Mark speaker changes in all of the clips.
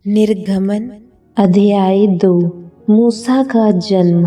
Speaker 1: निर्गमन अध्याय 2। मूसा का जन्म।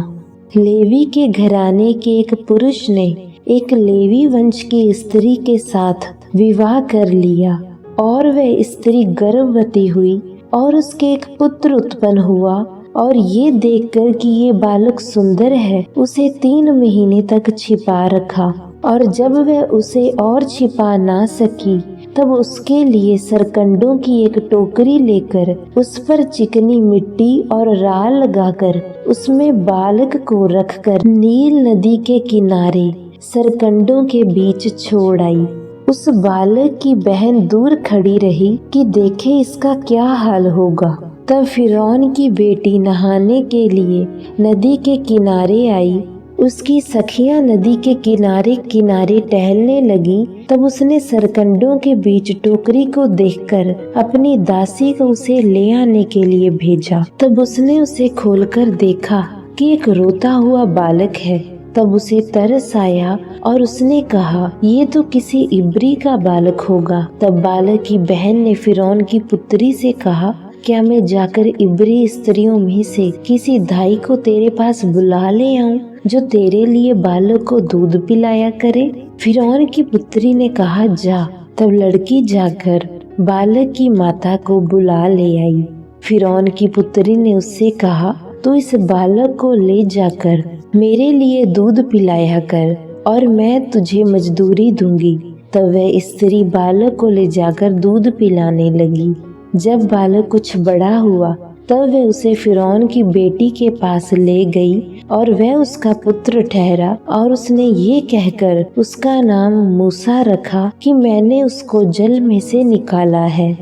Speaker 1: लेवी के घराने के एक पुरुष ने एक लेवी वंश की स्त्री के साथ विवाह कर लिया और वह स्त्री गर्भवती हुई और उसके एक पुत्र उत्पन्न हुआ। और ये देखकर कि ये बालक सुंदर है, उसे 3 महीने तक छिपा रखा। और जब वह उसे और छिपा ना सकी, तब उसके लिए सरकंडों की एक टोकरी लेकर उस पर चिकनी मिट्टी और राल लगाकर उसमें बालक को रखकर नील नदी के किनारे सरकंडों के बीच छोड़ आई। उस बालक की बहन दूर खड़ी रही कि देखे इसका क्या हाल होगा। तब फिरौन की बेटी नहाने के लिए नदी के किनारे आई। उसकी सखियां नदी के किनारे किनारे टहलने लगी। तब उसने सरकंडों के बीच टोकरी को देखकर अपनी दासी को उसे ले आने के लिए भेजा। तब उसने उसे खोलकर देखा कि एक रोता हुआ बालक है। तब उसे तरस आया और उसने कहा, ये तो किसी इब्री का बालक होगा। तब बालक की बहन ने फिरौन की पुत्री से कहा, क्या मैं जाकर इब्री स्त्रियों में से किसी दाई को तेरे पास बुला ले आऊं, जो तेरे लिए बालक को दूध पिलाया करे? फिरौन की पुत्री ने कहा, जा। तब लड़की जाकर बालक की माता को बुला ले आई। फिरौन की पुत्री ने उससे कहा, तू इस बालक को ले जाकर मेरे लिए दूध पिलाया कर और मैं तुझे मजदूरी दूंगी। तब वह स्त्री बालक को ले जाकर दूध पिलाने लगी। जब बालक कुछ बड़ा हुआ, तब वह उसे फिरौन की बेटी के पास ले गई और वह उसका पुत्र ठहरा। और उसने ये कहकर उसका नाम मूसा रखा कि मैंने उसको जल में से निकाला है।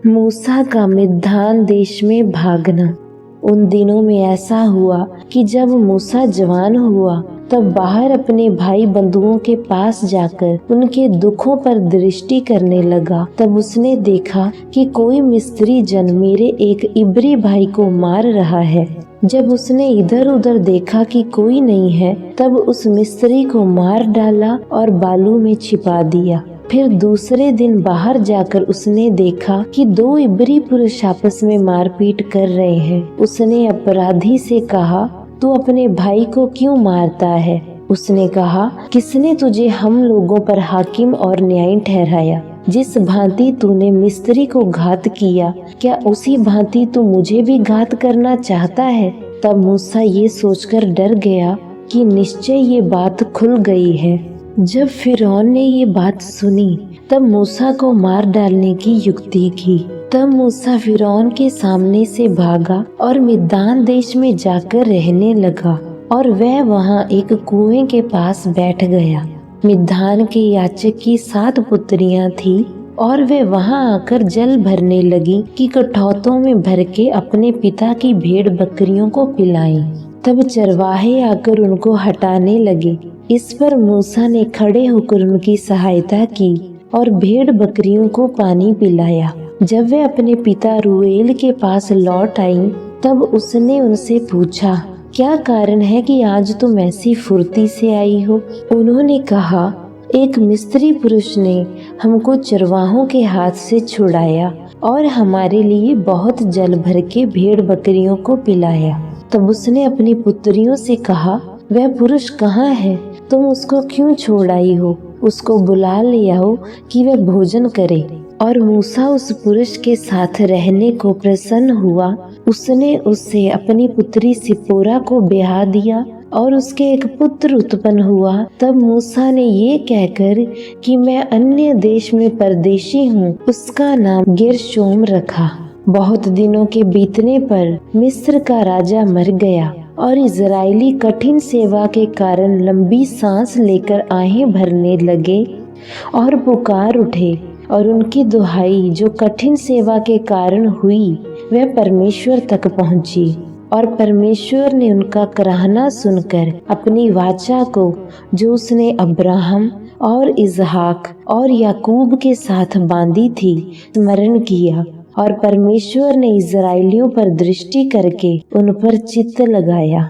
Speaker 1: मूसा का मिद्यान देश में भागना। उन दिनों में ऐसा हुआ कि जब मूसा जवान हुआ, तब बाहर अपने भाई बंधुओं के पास जाकर उनके दुखों पर दृष्टि करने लगा। तब उसने देखा कि कोई मिस्री जन मेरे एक इब्री भाई को मार रहा है। जब उसने इधर उधर देखा कि कोई नहीं है, तब उस मिस्री को मार डाला और बालू में छिपा दिया। फिर दूसरे दिन बाहर जाकर उसने देखा कि 2 इब्री पुरुष आपस में मारपीट कर रहे हैं। उसने अपराधी से कहा, तू अपने भाई को क्यों मारता है? उसने कहा, किसने तुझे हम लोगों पर हाकिम और न्यायी ठहराया? जिस भांति तूने मिस्त्री को घात किया, क्या उसी भांति तू मुझे भी घात करना चाहता है? तब मूसा ये सोचकर डर गया कि निश्चय ये बात खुल गई है। जब फिरौन ने ये बात सुनी, तब मूसा को मार डालने की युक्ति की। तब मूसा फिरौन के सामने से भागा और मिद्यान देश में जाकर रहने लगा। और वह वहाँ एक कुएं के पास बैठ गया। मिद्यान के याजक की 7 पुत्रियां थी और वे वहाँ आकर जल भरने लगी कि कठौतों में भर के अपने पिता की भेड़ बकरियों को पिलाएं। तब चरवाहे आकर उनको हटाने लगे। इस पर मूसा ने खड़े होकर उनकी सहायता की और भेड़ बकरियों को पानी पिलाया। जब वे अपने पिता रूएल के पास लौट आईं, तब उसने उनसे पूछा, क्या कारण है कि आज तुम ऐसी फुर्ती से आई हो? उन्होंने कहा, एक मिस्री पुरुष ने हमको चरवाहों के हाथ से छुड़ाया और हमारे लिए बहुत जल भर के भेड़ बकरियों को पिलाया। तब उसने अपनी पुत्रियों से कहा, वह पुरुष कहाँ है? तुम उसको क्यों छोड़ आई हो? उसको बुला ले आओ कि वह भोजन करे। और मूसा उस पुरुष के साथ रहने को प्रसन्न हुआ। उसने उससे अपनी पुत्री सिप्पोरा को ब्याह दिया और उसके एक पुत्र उत्पन्न हुआ। तब मूसा ने ये कहकर कि मैं अन्य देश में परदेशी हूँ, उसका नाम गेर्शोम रखा। बहुत दिनों के बीतने पर मिस्र का राजा मर गया और इजरायली कठिन सेवा के कारण लंबी सांस लेकर आहें भरने लगे और पुकार उठे। और उनकी दुहाई जो कठिन सेवा के कारण हुई, वह परमेश्वर तक पहुंची। और परमेश्वर ने उनका कराहना सुनकर अपनी वाचा को, जो उसने अब्राहम और इसहाक और याकूब के साथ बांधी थी, स्मरण किया। और परमेश्वर ने इजराइलियों पर दृष्टि करके उन पर चित्त लगाया।